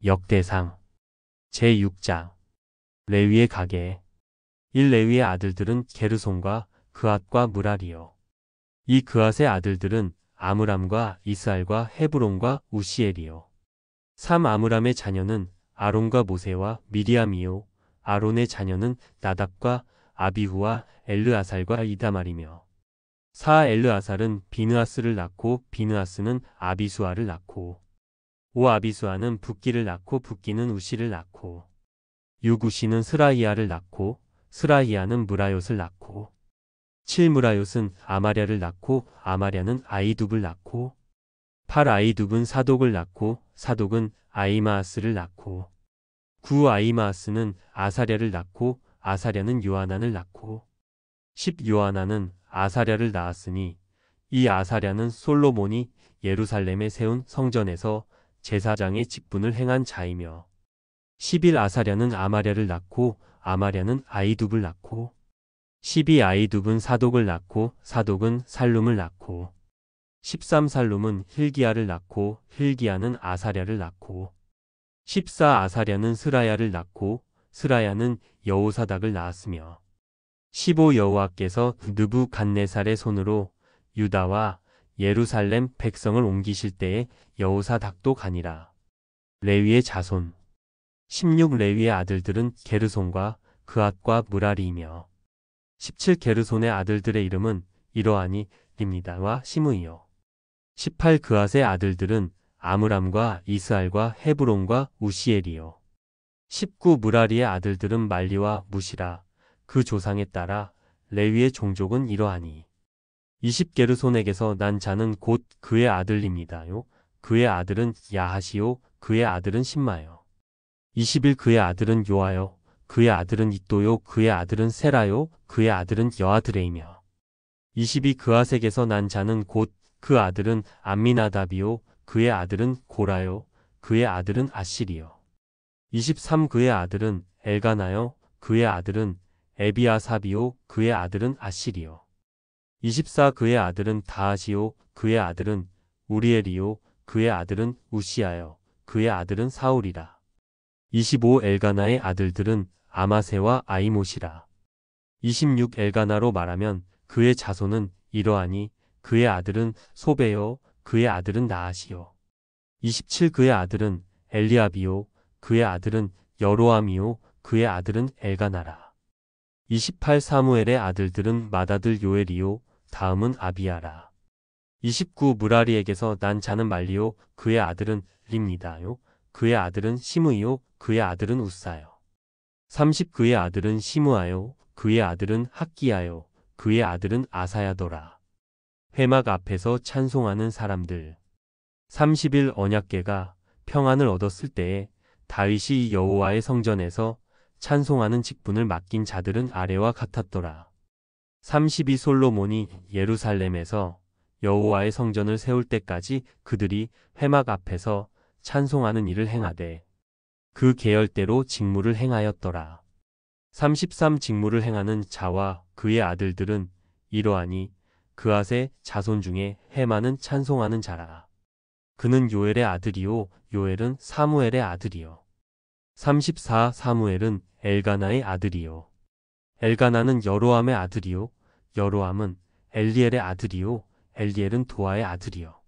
역대상 제6장 레위의 가계 1레위의 아들들은 게르손과 그앗과 무랄이요. 이 그앗의 아들들은 아므람과 이스알과 헤브론과 우시엘이요. 3 아므람의 자녀는 아론과 모세와 미리암이요. 아론의 자녀는 나답과 아비후와 엘르아살과 이다말이며 4 엘르아살은 비느하스를 낳고 비느하스는 아비수아를 낳고 5 아비수아는 붓기를 낳고 붓기는 우시를 낳고 6 우시는 스라히아를 낳고 스라히아는 무라옅을 낳고 7 무라옅은 아마랴를 낳고 아마랴는 아이둡을 낳고 8 아이둡은 사독을 낳고 사독은 아이마아스를 낳고 9 아이마아스는 아사랴를 낳고 아사랴는 요하난을 낳고 10 요하난은 아사랴를 낳았으니 이 아사랴는 솔로몬이 예루살렘에 세운 성전에서 제사장의 직분을 행한 자이며 11 아사랴는 아마랴를 낳고 아마랴는 아이둡을 낳고 12 아이둡은 사독을 낳고 사독은 살룸을 낳고 13 살룸은 hil기야를 낳고 hil기야는 아사랴를 낳고 14 아사랴는 스라야를 낳고 스라야는 여호사닥을 낳았으며 15 여호와께서 느부갓네살의 손으로 유다와 예루살렘 백성을 옮기실 때에 여호사닥도 가니라. 레위의 자손 16 레위의 아들들은 게르손과 그앗과 무라리이며 17 게르손의 아들들의 이름은 이러하니 림니다와 시므이요. 18 그앗의 아들들은 아므람과 이스알과 헤브론과 우시엘이요. 19 무라리의 아들들은 말리와 무시라. 그 조상에 따라 레위의 종족은 이러하니 20 게르손에게서 난 자는 곧 그의 아들입니다요. 그의 아들은 야하시요 그의 아들은 심마요. 21 그의 아들은 요아요 그의 아들은 이또요 그의 아들은 세라요 그의 아들은 여아드레이며 22 그앗에게서 난 자는 곧 그 아들은 암미나답이요 그의 아들은 고라요 그의 아들은 아실이요. 23 그의 아들은 엘가나요 그의 아들은 에비아삽이요 그의 아들은 아실이요. 24 그의 아들은 다하시요 그의 아들은 우리엘이요 그의 아들은 우시아요 그의 아들은 사울이라. 25 엘가나의 아들들은 아마세와 아이못이라. 26 엘가나로 말하면 그의 자손은 이러하니 그의 아들은 소베요 그의 아들은 나하시요. 27 그의 아들은 엘리압이요 그의 아들은 여로함이요 그의 아들은 엘가나라. 28 사무엘의 아들들은 맏아들 요엘이요 다음은 아비야라. 29 무라리에게서 난 자는 말리요 그의 아들은 림니다요 그의 아들은 시므이요 그의 아들은 우사요. 30 그의 아들은 시므아요 그의 아들은 학기야요 그의 아들은 아사야더라. 회막 앞에서 찬송하는 사람들 30일 언약궤가 평안을 얻었을 때에 다윗이 여호와의 성전에서 찬송하는 직분을 맡긴 자들은 아래와 같았더라. 32 솔로몬이 예루살렘에서 여호와의 성전을 세울 때까지 그들이 회막 앞에서 찬송하는 일을 행하되 그 계열대로 직무를 행하였더라. 33 직무를 행하는 자와 그의 아들들은 이러하니 그앗의 자손 중에 헤만은 찬송하는 자라. 그는 요엘의 아들이요 요엘은 사무엘의 아들이요. 34 사무엘은 엘가나의 아들이요. 엘가나는 여로함의 아들이요 여로함은 엘리엘의 아들이요 엘리엘은 도아의 아들이요.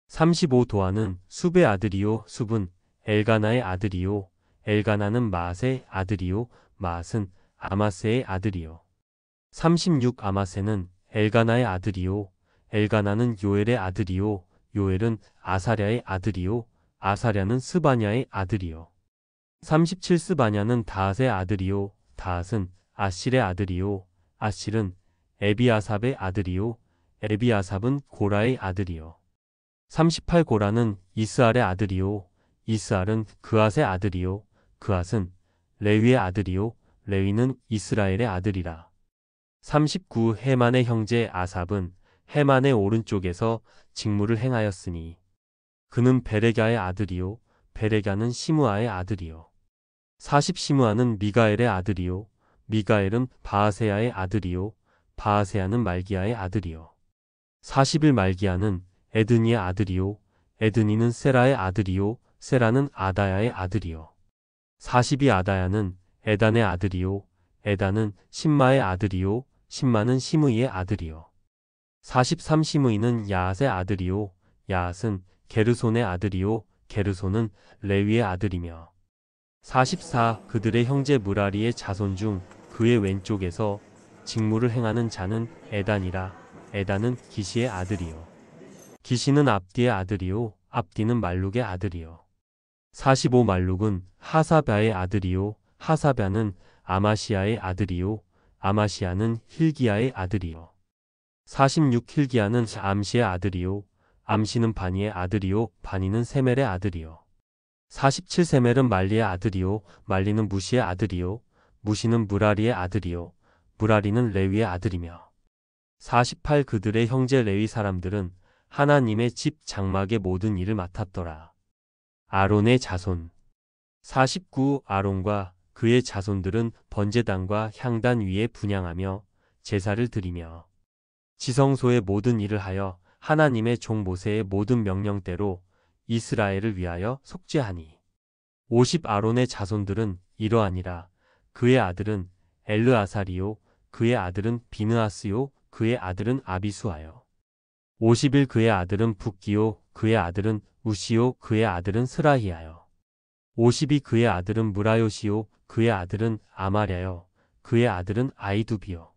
35 도아는 숲의 아들이요 숲은 엘가나의 아들이요 엘가나는 마앗의 아들이요 마앗은 아마세의 아들이요. 36 아마세는 엘가나의 아들이요 엘가나는 요엘의 아들이요 요엘은 아사랴의 아들이요 아사랴는 스바냐의 아들이요. 37 스바냐는 다앗의 아들이요 다앗은 아실의 아들이요 아실은 에비아삽의 아들이요 에비아삽은 고라의 아들이요. 38 고라는 이스알의 아들이요 이스알은 그앗의 아들이요 그앗은 레위의 아들이요 레위는 이스라엘의 아들이라. 39 헤만의 형제 아삽은 헤만의 오른쪽에서 직무를 행하였으니 그는 베레갸의 아들이요 베레갸는 시므아의 아들이요. 40 시므아는 미가엘의 아들이요 미가엘은 바아세야의 아들이요 바아세야는 말기야의 아들이요. 41 말기야는 에드니의 아들이요 에드니는 세라의 아들이요 세라는 아다야의 아들이요. 40이 아다야는 에단의 아들이요. 에단은 심마의 아들이요. 심마는 시므이의 아들이요. 43 시므이는 야앗의 아들이요. 야앗은 게르손의 아들이요. 게르손은 레위의 아들이며 44 그들의 형제 무라리의 자손 중 그의 왼쪽에서 직무를 행하는 자는 에단이라. 에단은 기시의 아들이요. 기시는 압디의 아들이요. 압디는 말룩의 아들이요. 45 말룩은 하사바의 아들이요. 하사바는 아마시아의 아들이요. 아마시아는 힐기야의 아들이요. 46 힐기야는 암시의 아들이요. 암시는 바니의 아들이요. 바니는 세멜의 아들이요. 47 세멜은 말리의 아들이요. 말리는 무시의 아들이요. 무시는 무라리의 아들이요. 무라리는 레위의 아들이며 48 그들의 형제 레위 사람들은 하나님의 집 장막의 모든 일을 맡았더라. 아론의 자손 49 아론과 그의 자손들은 번제단과 향단 위에 분향하며 제사를 드리며 지성소의 모든 일을 하여 하나님의 종 모세의 모든 명령대로 이스라엘을 위하여 속죄하니 50 아론의 자손들은 이러하니라. 그의 아들은 엘르아살이요. 그의 아들은 비느하스요. 그의 아들은 아비수하여 51 그의 아들은 붓기요. 그의 아들은 우시요. 그의 아들은 스라히하여 52 그의 아들은 무라요시요. 그의 아들은 아마랴요. 그의 아들은 아이두비요.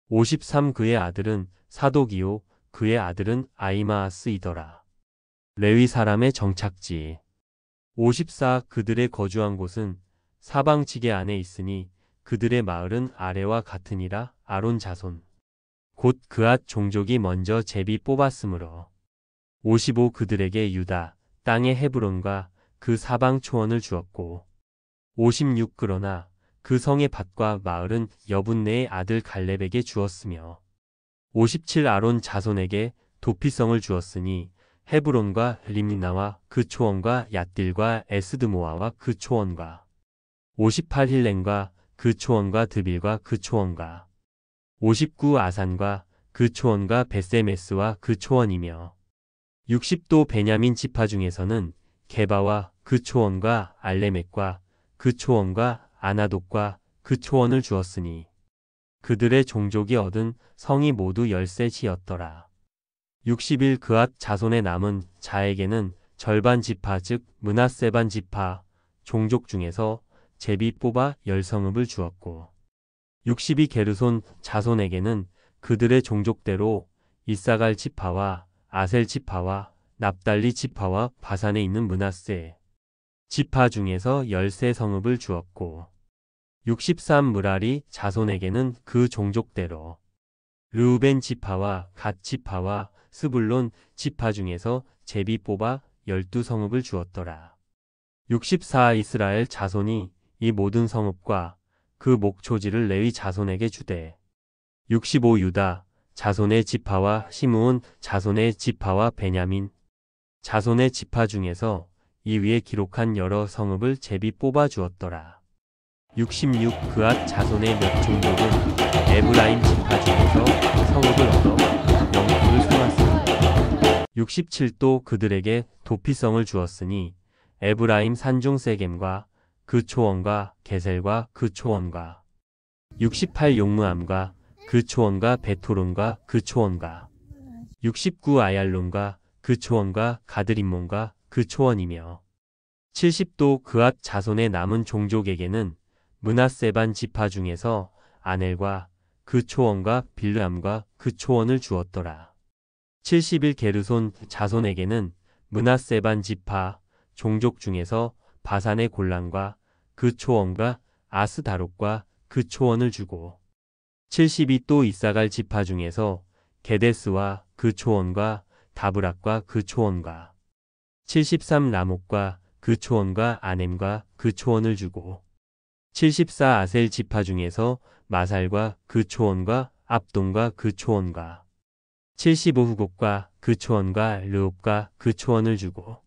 53 그의 아들은 사독이요. 그의 아들은 아이마아스이더라. 레위 사람의 정착지 54 그들의 거주한 곳은 사방지계 안에 있으니 그들의 마을은 아래와 같으니라. 아론 자손 곧 그앗 종족이 먼저 제비 뽑았으므로 55 그들에게 유다 땅의 헤브론과 그 사방 초원을 주었고 56 그러나 그 성의 밭과 마을은 여분네의 아들 갈렙에게 주었으며 57 아론 자손에게 도피성을 주었으니 헤브론과 림니나와 그 초원과 얏딜과 에스드모아와 그 초원과 58 힐렌과 그 초원과 드빌과 그 초원과 59 아산과 그 초원과 베세메스와 그 초원이며 60도 베냐민 지파 중에서는 게바와 그 초원과 알레멕과 그 초원과 아나독과 그 초원을 주었으니 그들의 종족이 얻은 성이 모두 13지였더라. 60일 그앗 자손의 남은 자에게는 절반 지파 즉 므낫세 반 지파 종족 중에서 제비 뽑아 10성읍을 주었고 62 게르손 자손에게는 그들의 종족대로 이사갈 지파와 아셀 지파와 납달리 지파와 바산에 있는 므낫세 지파 중에서 13성읍을 주었고 63 무라리 자손에게는 그 종족대로 르우벤 지파와 갓 지파와 스불론 지파 중에서 제비 뽑아 12성읍을 주었더라. 64 이스라엘 자손이 이 모든 성읍과 그 목초지를 레위 자손에게 주되 65 유다 자손의 지파와 시므온 자손의 지파와 베냐민 자손의 지파 중에서 이 위에 기록한 여러 성읍을 제비 뽑아 주었더라. 66 그앗 자손의 몇 종족은 에브라임 지파 중에서 성읍을 얻어 영토를 삼았으니 67도 그들에게 도피성을 주었으니 에브라임 산중 세겜과 그 초원과 게셀과 그 초원과 68 용무암과 그 초원과 베토론과 그 초원과 69 아얄론과 그 초원과 가드림몬과 그 초원이며 70도 그앗 자손의 남은 종족에게는 므낫세 반 지파 중에서 아넬과 그 초원과 빌르암과 그 초원을 주었더라. 71 게르손 자손에게는 므낫세 반 지파 종족 중에서 바산의 골란과 그 초원과 아스다롯과 그 초원을 주고 72 또 이사갈 지파 중에서 게데스와 그 초원과 다브락과 그 초원과 73 라목과 그 초원과 아넴과 그 초원을 주고 74 아셀 지파 중에서 마살과 그 초원과 압돈과 그 초원과 75 후곡과 그 초원과 르옵과 그 초원을 주고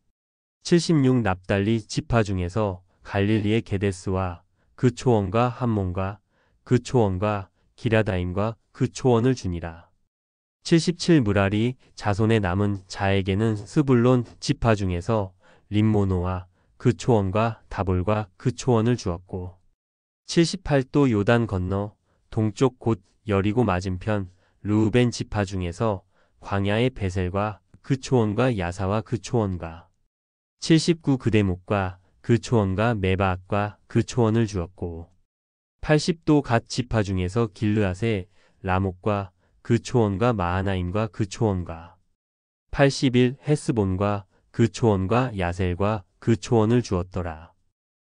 76 납달리 지파 중에서 갈릴리의 게데스와 그 초원과 함몬과 그 초원과 기라다임과 그 초원을 주니라. 77 무라리 자손의 남은 자에게는 스불론 지파 중에서 림모노와 그 초원과 다볼과 그 초원을 주었고 78도 요단 건너 동쪽 곧 여리고 맞은편 르우벤 지파 중에서 광야의 베셀과 그 초원과 야사와 그 초원과 79 그대목과 그 초원과 메바앗과 그 초원을 주었고 80도 갓 지파 중에서 길르앗의 라목과 그 초원과 마하나임과 그 초원과 81 헤스본과 그 초원과 야셀과 그 초원을 주었더라.